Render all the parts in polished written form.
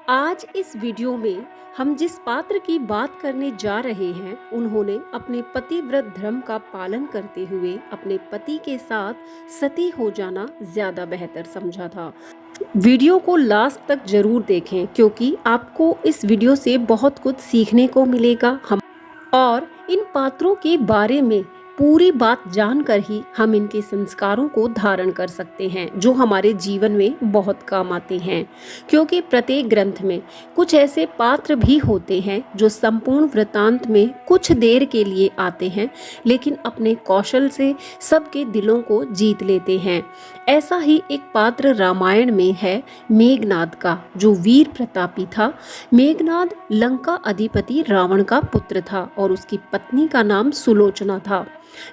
आज इस वीडियो में हम जिस पात्र की बात करने जा रहे हैं, उन्होंने अपने पतिव्रत धर्म का पालन करते हुए अपने पति के साथ सती हो जाना ज्यादा बेहतर समझा था। वीडियो को लास्ट तक जरूर देखें क्योंकि आपको इस वीडियो से बहुत कुछ सीखने को मिलेगा। हम और इन पात्रों के बारे में पूरी बात जानकर ही हम इनके संस्कारों को धारण कर सकते हैं जो हमारे जीवन में बहुत काम आते हैं, क्योंकि प्रत्येक ग्रंथ में कुछ ऐसे पात्र भी होते हैं जो संपूर्ण वृतांत में कुछ देर के लिए आते हैं लेकिन अपने कौशल से सबके दिलों को जीत लेते हैं। ऐसा ही एक पात्र रामायण में है मेघनाद का, जो वीर प्रतापी था। मेघनाद लंका अधिपति रावण का पुत्र था और उसकी पत्नी का नाम सुलोचना था।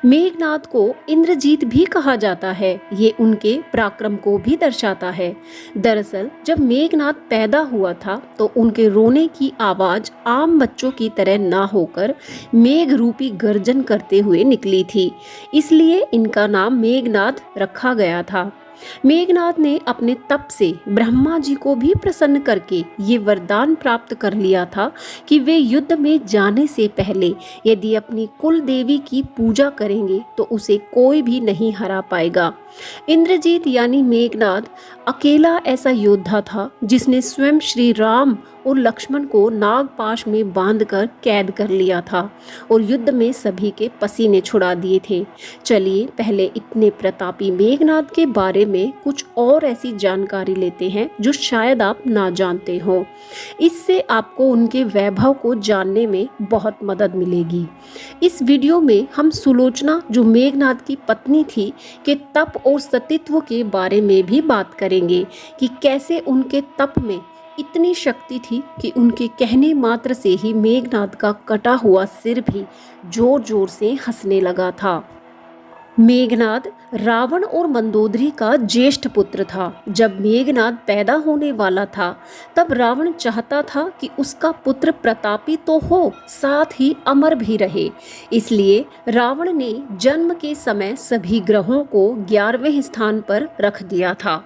मेघनाद को इंद्रजीत भी कहा जाता है। ये उनके पराक्रम को भी दर्शाता है। दरअसल जब मेघनाद पैदा हुआ था तो उनके रोने की आवाज आम बच्चों की तरह ना होकर मेघ रूपी गर्जन करते हुए निकली थी, इसलिए इनका नाम मेघनाद रखा गया था। मेघनाद ने अपने तप से ब्रह्मा जी को भी प्रसन्न करके ये वरदान प्राप्त कर लिया था कि वे युद्ध में जाने से पहले यदि अपनी कुल देवी की पूजा करेंगे तो उसे कोई भी नहीं हरा पाएगा। इंद्रजीत यानी मेघनाद अकेला ऐसा योद्धा था जिसने स्वयं श्री राम और लक्ष्मण को नागपाश में बांधकर कैद कर लिया था और युद्ध में सभी के पसीने छुड़ा दिए थे। चलिए पहले इतने प्रतापी मेघनाद के बारे में कुछ और ऐसी जानकारी लेते हैं जो शायद आप ना जानते हो। इससे आपको उनके वैभव को जानने में बहुत मदद मिलेगी। इस वीडियो में हम सुलोचना, जो मेघनाद की पत्नी थी, के तप और सतीत्व के बारे में भी बात करेंगे कि कैसे उनके तप में इतनी शक्ति थी कि उनके कहने मात्र से ही मेघनाद का कटा हुआ सिर भी जोर जोर से हंसने लगा था। मेघनाद रावण और मंदोदरी का ज्येष्ठ पुत्र था। जब मेघनाद पैदा होने वाला था तब रावण चाहता था कि उसका पुत्र प्रतापी तो हो, साथ ही अमर भी रहे। इसलिए रावण ने जन्म के समय सभी ग्रहों को 11वें स्थान पर रख दिया था।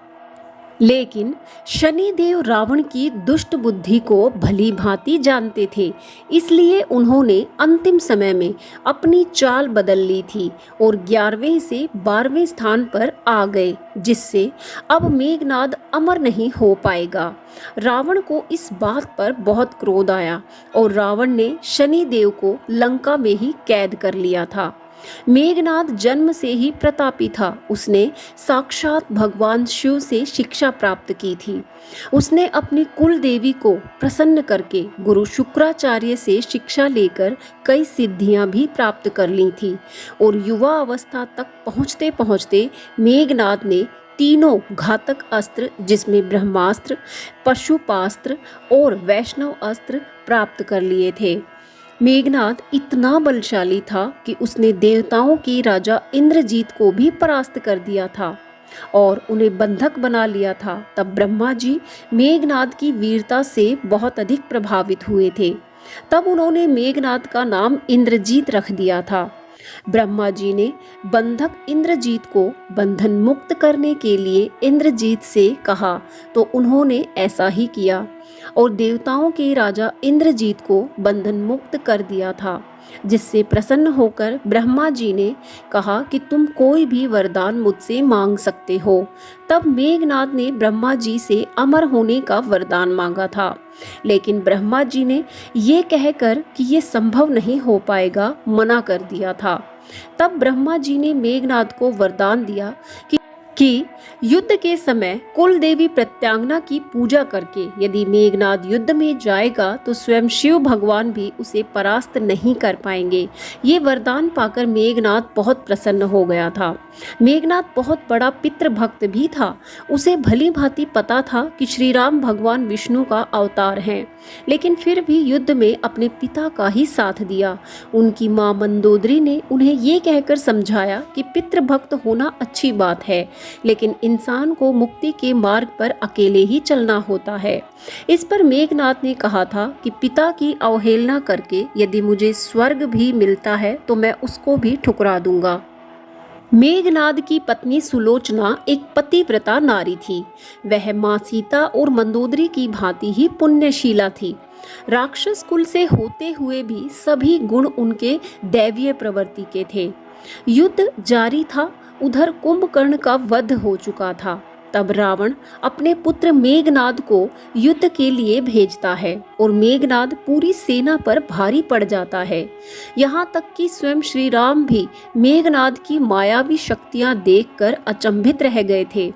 लेकिन शनिदेव रावण की दुष्ट बुद्धि को भली भांति जानते थे, इसलिए उन्होंने अंतिम समय में अपनी चाल बदल ली थी और 11वें से 12वें स्थान पर आ गए, जिससे अब मेघनाद अमर नहीं हो पाएगा। रावण को इस बात पर बहुत क्रोध आया और रावण ने शनिदेव को लंका में ही कैद कर लिया था। मेघनाद जन्म से ही प्रतापी था। उसने साक्षात भगवान शिव से शिक्षा प्राप्त की थी। उसने अपनी कुल देवी को प्रसन्न करके गुरु शुक्राचार्य से शिक्षा लेकर कई सिद्धियां भी प्राप्त कर ली थी और युवा अवस्था तक पहुंचते पहुंचते मेघनाद ने तीनों घातक अस्त्र, जिसमें ब्रह्मास्त्र, पशुपास्त्र और वैष्णव अस्त्र प्राप्त कर लिए थे। मेघनाद इतना बलशाली था कि उसने देवताओं के राजा इंद्रजीत को भी परास्त कर दिया था और उन्हें बंधक बना लिया था। तब ब्रह्मा जी मेघनाद की वीरता से बहुत अधिक प्रभावित हुए थे। तब उन्होंने मेघनाद का नाम इंद्रजीत रख दिया था। ब्रह्मा जी ने बंधक इंद्रजीत को बंधन मुक्त करने के लिए इंद्रजीत से कहा तो उन्होंने ऐसा ही किया और देवताओं के राजा इंद्रजीत को बंधन मुक्त कर दिया था, जिससे प्रसन्न होकर ब्रह्मा जी ने कहा कि तुम कोई भी वरदान मुझसे मांग सकते हो। तब मेघनाद ने ब्रह्मा जी से अमर होने का वरदान मांगा था, लेकिन ब्रह्मा जी ने ये कहकर कि ये संभव नहीं हो पाएगा मना कर दिया था। तब ब्रह्मा जी ने मेघनाद को वरदान दिया कि युद्ध के समय कुल देवी प्रत्यांगना की पूजा करके यदि मेघनाद युद्ध में जाएगा तो स्वयं शिव भगवान भी उसे परास्त नहीं कर पाएंगे। ये वरदान पाकर मेघनाद बहुत प्रसन्न हो गया था। मेघनाद बहुत बड़ा पितृभक्त भी था। उसे भली भांति पता था कि श्री राम भगवान विष्णु का अवतार हैं, लेकिन फिर भी युद्ध में अपने पिता का ही साथ दिया। उनकी माँ मंदोदरी ने उन्हें ये कहकर समझाया कि पितृभक्त होना अच्छी बात है, लेकिन इंसान को मुक्ति के मार्ग पर अकेले ही चलना होता है। इस पर मेघनाद ने कहा था कि पिता की अवहेलना करके यदि मुझे स्वर्ग भी मिलता है तो मैं उसको भी ठुकरा दूंगा। मेघनाद की पत्नी सुलोचना एक पतिव्रता नारी थी। वह माँ सीता और मंदोदरी की भांति ही पुण्यशीला थी। राक्षस कुल से होते हुए भी सभी गुण उनके दैवीय प्रवृत्ति के थे। युद्ध जारी था। उधर कुंभकर्ण का वध हो चुका था। तब रावण अपने पुत्र मेघनाद को युद्ध के लिए भेजता है और मेघनाद पूरी सेना पर भारी पड़ जाता है। यहाँ तक कि स्वयं श्री राम भी मेघनाद की मायावी शक्तियां देखकर अचंभित रह गए थे,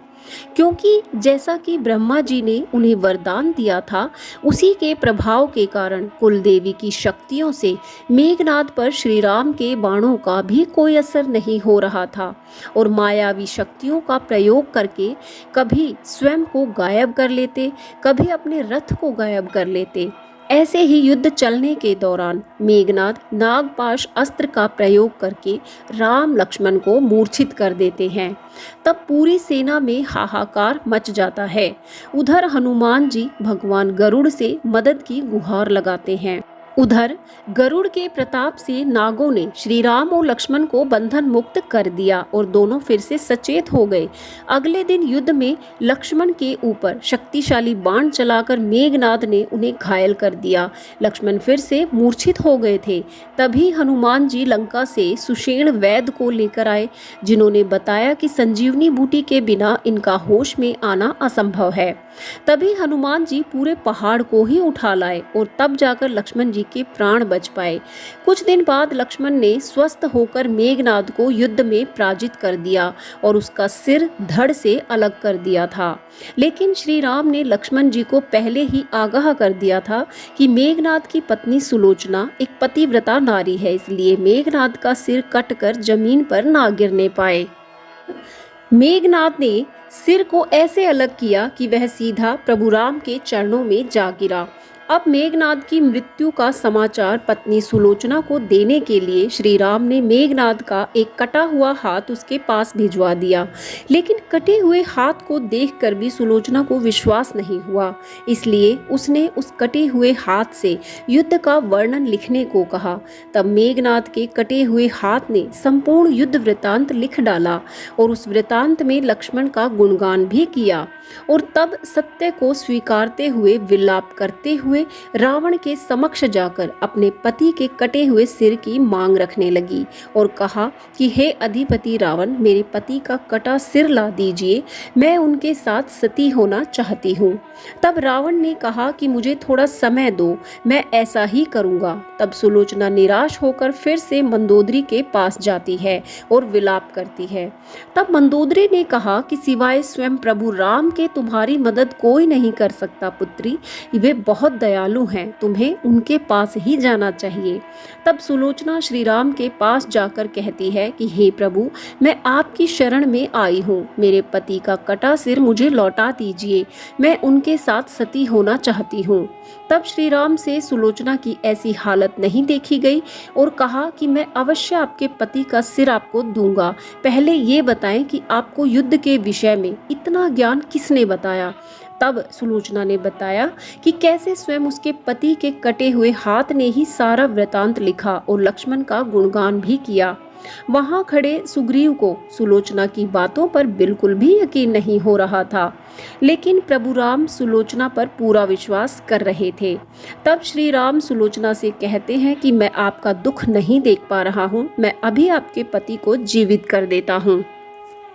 क्योंकि जैसा कि ब्रह्मा जी ने उन्हें वरदान दिया था, उसी के प्रभाव के कारण कुलदेवी की शक्तियों से मेघनाद पर श्री राम के बाणों का भी कोई असर नहीं हो रहा था और मायावी शक्तियों का प्रयोग करके कभी स्वयं को गायब कर लेते, कभी अपने रथ को गायब कर लेते। ऐसे ही युद्ध चलने के दौरान मेघनाद नागपाश अस्त्र का प्रयोग करके राम लक्ष्मण को मूर्छित कर देते हैं। तब पूरी सेना में हाहाकार मच जाता है। उधर हनुमान जी भगवान गरुड़ से मदद की गुहार लगाते हैं। उधर गरुड़ के प्रताप से नागों ने श्री राम और लक्ष्मण को बंधन मुक्त कर दिया और दोनों फिर से सचेत हो गए। अगले दिन युद्ध में लक्ष्मण के ऊपर शक्तिशाली बाण चलाकर मेघनाद ने उन्हें घायल कर दिया। लक्ष्मण फिर से मूर्छित हो गए थे। तभी हनुमान जी लंका से सुषेण वैद्य को लेकर आए, जिन्होंने बताया कि संजीवनी बूटी के बिना इनका होश में आना असंभव है। तभी हनुमान जी पूरे पहाड़ को ही उठा लाए और तब जाकर लक्ष्मण जी के प्राण बच पाए। कुछ दिन बाद लक्ष्मण ने स्वस्थ होकर मेघनाद को युद्ध में पराजित कर दिया और उसका सिर धड़ से अलग कर दिया था। लेकिन श्री राम ने लक्ष्मण जी को पहले ही आगाह कर दिया था कि मेघनाद की पत्नी सुलोचना एक पतिव्रता नारी है, इसलिए मेघनाद का सिर कटकर जमीन पर ना गिरने पाए। मेघनाद ने सिर को ऐसे अलग किया कि वह सीधा प्रभु राम के चरणों में जा गिरा। अब मेघनाद की मृत्यु का समाचार पत्नी सुलोचना को देने के लिए श्री राम ने मेघनाद का एक कटा हुआ हाथ उसके पास भिजवा दिया। लेकिन कटे हुए हाथ को देखकर भी सुलोचना को विश्वास नहीं हुआ, इसलिए उसने उस कटे हुए हाथ से युद्ध का वर्णन लिखने को कहा। तब मेघनाद के कटे हुए हाथ ने संपूर्ण युद्ध वृतांत लिख डाला और उस वृतांत में लक्ष्मण का गुणगान भी किया और तब सत्य को स्वीकारते हुए विलाप करते हुए रावण के समक्ष जाकर अपने पति के कटे हुए सिर की मांग रखने लगी और कहा कि हे अधिपति रावण, मेरे पति का कटा सिर ला दीजिए, मैं उनके साथ सती होना चाहती हूँ। तब रावण ने कहा कि मुझे थोड़ा समय दो, मैं ऐसा ही करूँगा। तब सुलोचना निराश होकर फिर से मंदोदरी के पास जाती है और विलाप करती है। तब मंदोदरी ने कहा कि सिवाय स्वयं प्रभु राम के तुम्हारी मदद कोई नहीं कर सकता पुत्री, वे बहुत दयालु हैं, तुम्हें उनके पास ही जाना चाहिए। तब सुलोचना श्री राम के पास जाकर कहती है कि हे प्रभु, मैं आपकी शरण में आई हूँ, मेरे पति का कटा सिर मुझे लौटा दीजिए, मैं उनके साथ सती होना चाहती हूँ। तब श्री राम से सुलोचना की ऐसी हालत नहीं देखी गई और कहा कि मैं अवश्य आपके पति का सिर आपको दूंगा, पहले ये बताएं कि आपको युद्ध के विषय में इतना ज्ञान किसने बताया। तब सुलोचना ने बताया कि कैसे स्वयं उसके पति के कटे हुए हाथ ने ही सारा वृतांत लिखा और लक्ष्मण का गुणगान भी किया। वहां खड़े सुग्रीव को सुलोचना की बातों पर बिल्कुल भी यकीन नहीं हो रहा था, लेकिन प्रभु राम सुलोचना पर पूरा विश्वास कर रहे थे। तब श्री राम सुलोचना से कहते हैं कि मैं आपका दुख नहीं देख पा रहा हूँ, मैं अभी आपके पति को जीवित कर देता हूँ।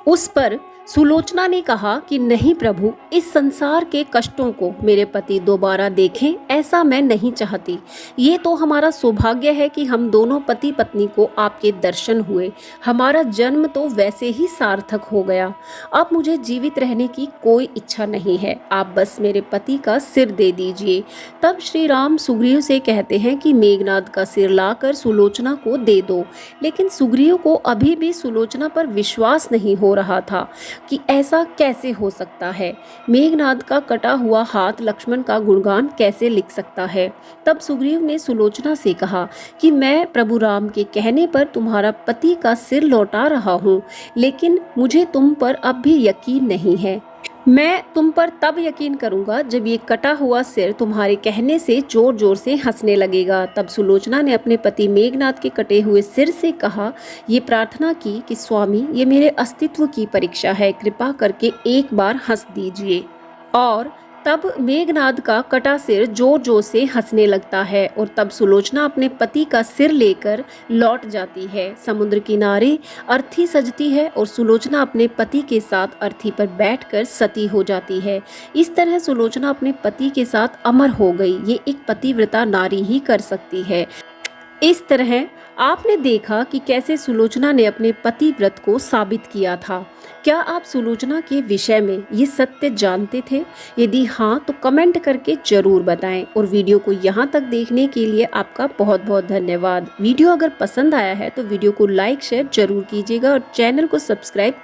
उस पर सुलोचना ने कहा कि नहीं प्रभु, इस संसार के कष्टों को मेरे पति दोबारा देखें, ऐसा मैं नहीं चाहती। ये तो हमारा सौभाग्य है कि हम दोनों पति पत्नी को आपके दर्शन हुए, हमारा जन्म तो वैसे ही सार्थक हो गया। अब मुझे जीवित रहने की कोई इच्छा नहीं है, आप बस मेरे पति का सिर दे दीजिए। तब श्री राम सुग्रीव से कहते हैं कि मेघनाद का सिर लाकर सुलोचना को दे दो, लेकिन सुग्रीव को अभी भी सुलोचना पर विश्वास नहीं हो रहा था कि ऐसा कैसे हो सकता है, मेघनाद का कटा हुआ हाथ लक्ष्मण का गुणगान कैसे लिख सकता है। तब सुग्रीव ने सुलोचना से कहा कि मैं प्रभु राम के कहने पर तुम्हारा पति का सिर लौटा रहा हूँ, लेकिन मुझे तुम पर अब भी यकीन नहीं है। मैं तुम पर तब यकीन करूंगा जब ये कटा हुआ सिर तुम्हारे कहने से जोर जोर से हंसने लगेगा। तब सुलोचना ने अपने पति मेघनाद के कटे हुए सिर से कहा, ये प्रार्थना की कि स्वामी, ये मेरे अस्तित्व की परीक्षा है, कृपा करके एक बार हंस दीजिए। और तब मेघनाद का कटा सिर जोर जोर से हंसने लगता है और तब सुलोचना अपने पति का सिर लेकर लौट जाती है। समुद्र किनारे अर्थी सजती है और सुलोचना अपने पति के साथ अर्थी पर बैठकर सती हो जाती है। इस तरह सुलोचना अपने पति के साथ अमर हो गई। ये एक पतिव्रता नारी ही कर सकती है। इस तरह आपने देखा कि कैसे सुलोचना ने अपने पति व्रत को साबित किया था। क्या आप सुलोचना के विषय में ये सत्य जानते थे? यदि हाँ, तो कमेंट करके जरूर बताएं और वीडियो को यहाँ तक देखने के लिए आपका बहुत बहुत धन्यवाद। वीडियो अगर पसंद आया है तो वीडियो को लाइक शेयर जरूर कीजिएगा और चैनल को सब्सक्राइब कर